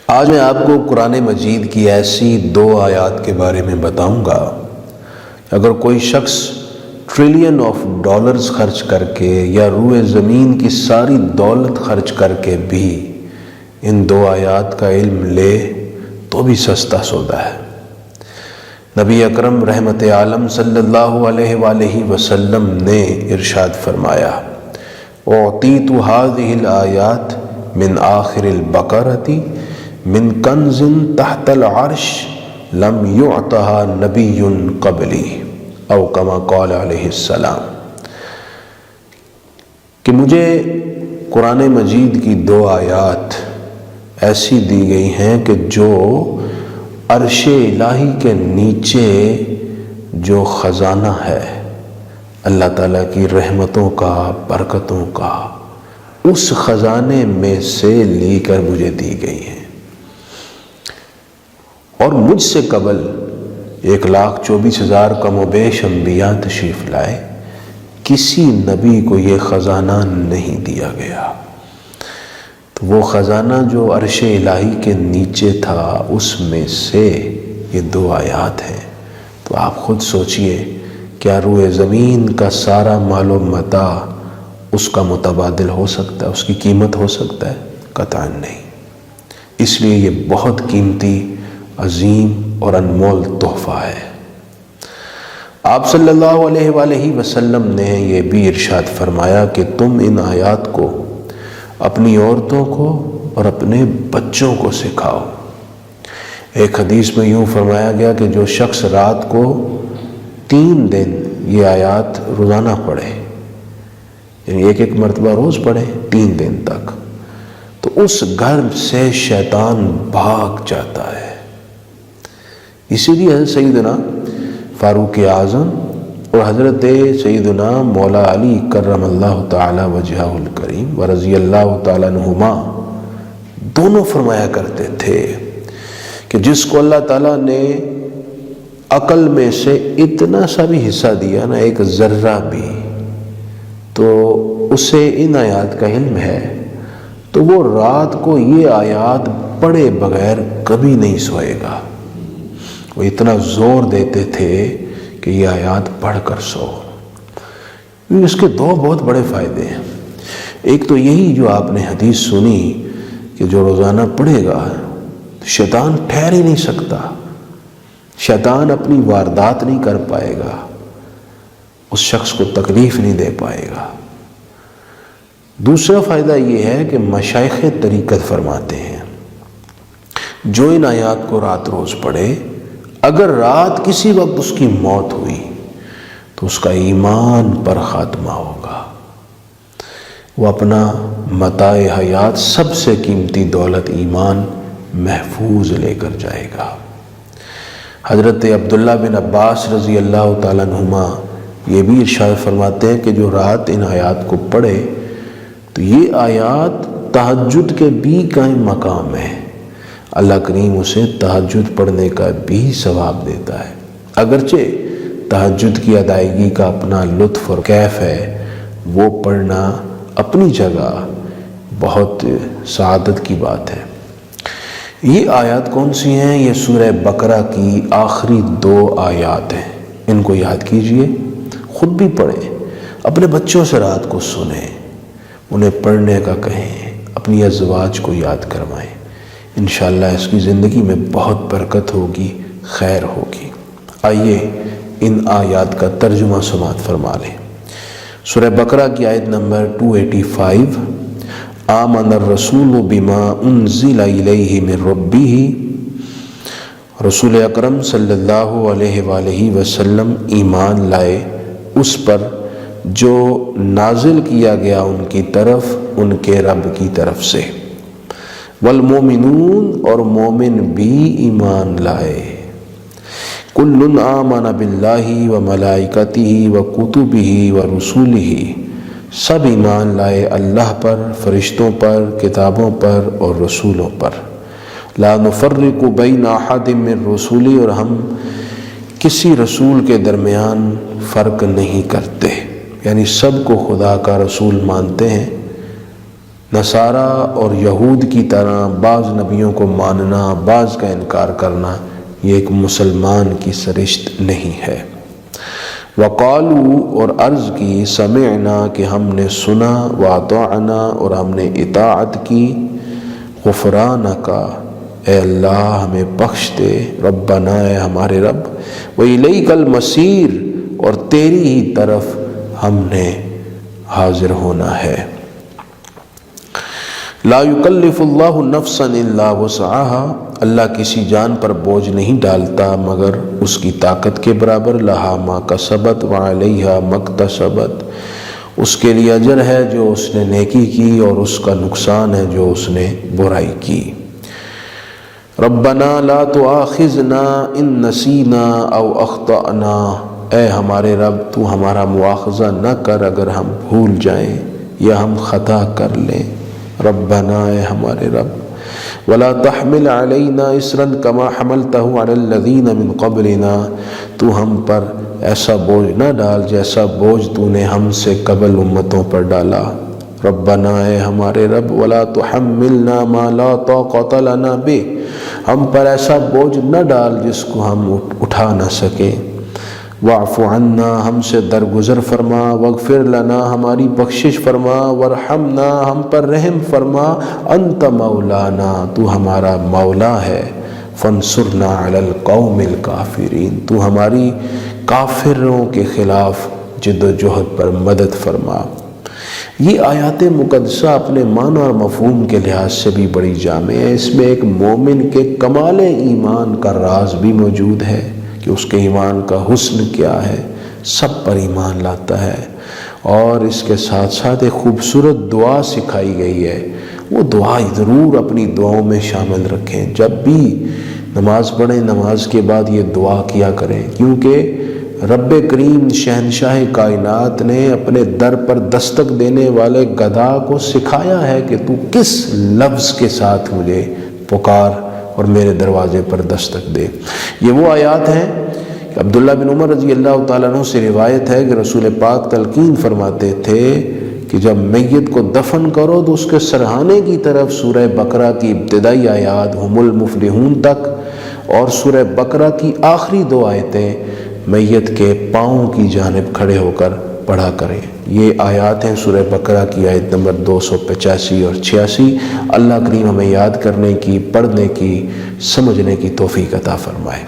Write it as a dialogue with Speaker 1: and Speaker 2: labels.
Speaker 1: آج میں آپ کو قرآن مجید کی ایسی 2 آیات کے بارے میں بتاؤں گا، اگر کوئی شخص ٹریلین آف ڈالرز خرچ کر کے یا روئے زمین کی ساری دولت خرچ کر کے بھی ان 2 آیات کا علم لے تو بھی سستا سودا ہے۔ نبی اکرم رحمت عالم صلی اللہ علیہ وآلہ وسلم نے ارشاد فرمایا، اعطیت هذه الآیات من آخر البقرۃ من کنز تحت العرش لم یعطها نبی قبلی او کما قال علیہ السلام، کہ مجھے قرآن مجید کی 2 آیات ایسی دی گئی ہیں کہ جو عرش الہی کے نیچے جو خزانہ ہے اللہ تعالیٰ کی رحمتوں کا، برکتوں کا، اس خزانے میں سے لی کر مجھے دی گئی ہیں، اور مجھ سے قبل 1,24,000 کم و بیش انبیاء تشریف لائے، کسی نبی کو یہ خزانہ نہیں دیا گیا۔ تو وہ خزانہ جو عرش الہی کے نیچے تھا، اس میں سے یہ 2 آیات ہیں۔ تو آپ خود سوچئے، کیا روئے زمین کا سارا مال و متاع اس کا متبادل ہو سکتا ہے، اس کی قیمت ہو سکتا ہے؟ قطعاً نہیں۔ اس لیے یہ بہت قیمتی، عظیم اور انمول تحفہ ہے۔ آپ صلی اللہ علیہ وآلہ وسلم نے یہ بھی ارشاد فرمایا کہ تم ان آیات کو اپنی عورتوں کو اور اپنے بچوں کو سکھاؤ۔ ایک حدیث میں یوں فرمایا گیا کہ جو شخص رات کو 3 دن یہ آیات روزانہ پڑھے، یعنی ایک مرتبہ روز پڑھے 3 دن تک، تو اس گھر سے شیطان بھاگ جاتا ہے۔ اسی لیے حضرت سیدنا فاروق اعظم اور حضرت سیدنا مولا علی کرم اللہ تعالی وجہہ الکریم ورضی اللہ تعالیٰ عنہما دونوں فرمایا کرتے تھے کہ جس کو اللہ تعالیٰ نے عقل میں سے اتنا سا بھی حصہ دیا نا، ایک ذرہ بھی، تو اسے ان آیات کا علم ہے، تو وہ رات کو یہ آیات پڑھے بغیر کبھی نہیں سوئے گا۔ وہ اتنا زور دیتے تھے کہ یہ آیات پڑھ کر سو۔ اس کے 2 بہت بڑے فائدے ہیں۔ ایک تو یہی جو آپ نے حدیث سنی کہ جو روزانہ پڑھے گا شیطان ٹھہر ہی نہیں سکتا، شیطان اپنی واردات نہیں کر پائے گا، اس شخص کو تکلیف نہیں دے پائے گا۔ دوسرا فائدہ یہ ہے کہ مشائخ طریقت فرماتے ہیں جو ان آیات کو رات روز پڑھے، اگر رات کسی وقت اس کی موت ہوئی تو اس کا ایمان پر خاتمہ ہوگا، وہ اپنا متاع حیات سب سے قیمتی دولت ایمان محفوظ لے کر جائے گا۔ حضرت عبداللہ بن عباس رضی اللہ تعالیٰ عنہما یہ بھی ارشاد فرماتے ہیں کہ جو رات ان آیات کو پڑھے تو یہ آیات تہجد کے بھی قائم مقام ہے، اللہ کریم اسے تہجد پڑھنے کا بھی ثواب دیتا ہے۔ اگرچہ تہجد کی ادائیگی کا اپنا لطف اور کیف ہے، وہ پڑھنا اپنی جگہ بہت سعادت کی بات ہے۔ یہ آیات کون سی ہیں؟ یہ سورہ بقرہ کی آخری 2 آیات ہیں۔ ان کو یاد کیجئے، خود بھی پڑھیں، اپنے بچوں سے رات کو سنیں، انہیں پڑھنے کا کہیں، اپنی ازواج کو یاد کروائیں۔ انشاءاللہ اس کی زندگی میں بہت برکت ہوگی، خیر ہوگی۔ آئیے ان آیات کا ترجمہ سماعت فرما لیں۔ سورہ بقرہ کی آیت نمبر 285، آمن الرسول بما انزل الیہ من ربہ، رسول اکرم صلی اللہ علیہ وآلہ وسلم ایمان لائے اس پر جو نازل کیا گیا ان کی طرف ان کے رب کی طرف سے، والمومنون اور مومن بھی ایمان لائے، کل آمن باللہ وملائکتہ وکتبہ ورسولہ، سب ایمان لائے اللہ پر، فرشتوں پر، کتابوں پر اور رسولوں پر، لا نفرق بین احد من رسولہ، اور ہم کسی رسول کے درمیان فرق نہیں کرتے، یعنی سب کو خدا کا رسول مانتے ہیں، نصارہ اور یہود کی طرح بعض نبیوں کو ماننا، بعض کا انکار کرنا، یہ ایک مسلمان کی سرشت نہیں ہے۔ وقالو اور عرض کی سمعنا کہ ہم نے سنا، واطعنا اور ہم نے اطاعت کی، غفرانک اے اللہ ہمیں بخش دے، ربنا اے ہمارے رب، وإلیک المصیر اور تیری ہی طرف ہم نے حاضر ہونا ہے۔ لا یکلف اللہ نفسا الا وسعها، اللہ کسی جان پر بوجھ نہیں ڈالتا مگر اس کی طاقت کے برابر، لہا ما کسبت وعلیہا ما اکتسبت، اس کے لیے اجر ہے جو اس نے نیکی کی اور اس کا نقصان ہے جو اس نے برائی کی۔ ربنا لا تؤاخذنا ان نسینا او اخطأنا، اے ہمارے رب تو ہمارا مواخذہ نہ کر اگر ہم بھول جائیں یا ہم خطا کر لیں۔ ربنا اے ہمارے رب، ولا تحمل علینا اصرا کما حملته علی الذین من قبلنا، تو ہم پر ایسا بوجھ نہ ڈال جیسا بوجھ تو نے ہم سے قبل امتوں پر ڈالا۔ ربنا اے ہمارے رب، ولا تحملنا ما لا طاقت لنا بہ، ہم پر ایسا بوجھ نہ ڈال جس کو ہم اٹھا نہ سکیں۔ واعف عنا، ہم سے درگزر فرما، واغفر لنا، ہماری بخشش فرما، وارحمنا، ہم پر رحم فرما، انت مولانا، تو ہمارا مولا ہے، فانصرنا علی القوم الکافرین، تو ہماری کافروں کے خلاف جد و جہد پر مدد فرما۔ یہ آیات مقدسہ اپنے معنی اور مفہوم کے لحاظ سے بھی بڑی جامع ہے۔ اس میں ایک مومن کے کمال ایمان کا راز بھی موجود ہے کہ اس کے ایمان کا حسن کیا ہے، سب پر ایمان لاتا ہے، اور اس کے ساتھ ساتھ ایک خوبصورت دعا سکھائی گئی ہے، وہ دعا ضرور اپنی دعاؤں میں شامل رکھیں۔ جب بھی نماز پڑھیں نماز کے بعد یہ دعا کیا کریں، کیونکہ رب کریم شہنشاہ کائنات نے اپنے در پر دستک دینے والے گدھا کو سکھایا ہے کہ تو کس لفظ کے ساتھ مجھے پکار اور میرے دروازے پر دستک دے۔ یہ وہ آیات ہیں کہ عبداللہ بن عمر رضی اللہ تعالیٰ عنہ سے روایت ہے کہ رسول پاک تلقین فرماتے تھے کہ جب میت کو دفن کرو تو اس کے سرہانے کی طرف سورہ بقرہ کی ابتدائی آیات ہم المفلحون تک اور سورہ بقرہ کی آخری 2 آیتیں میت کے پاؤں کی جانب کھڑے ہو کر پڑھا کریں۔ یہ آیات ہیں سورہ بقرہ کی آیت نمبر 285 اور 86۔ اللہ کریم ہمیں یاد کرنے کی، پڑھنے کی، سمجھنے کی توفیق عطا فرمائے۔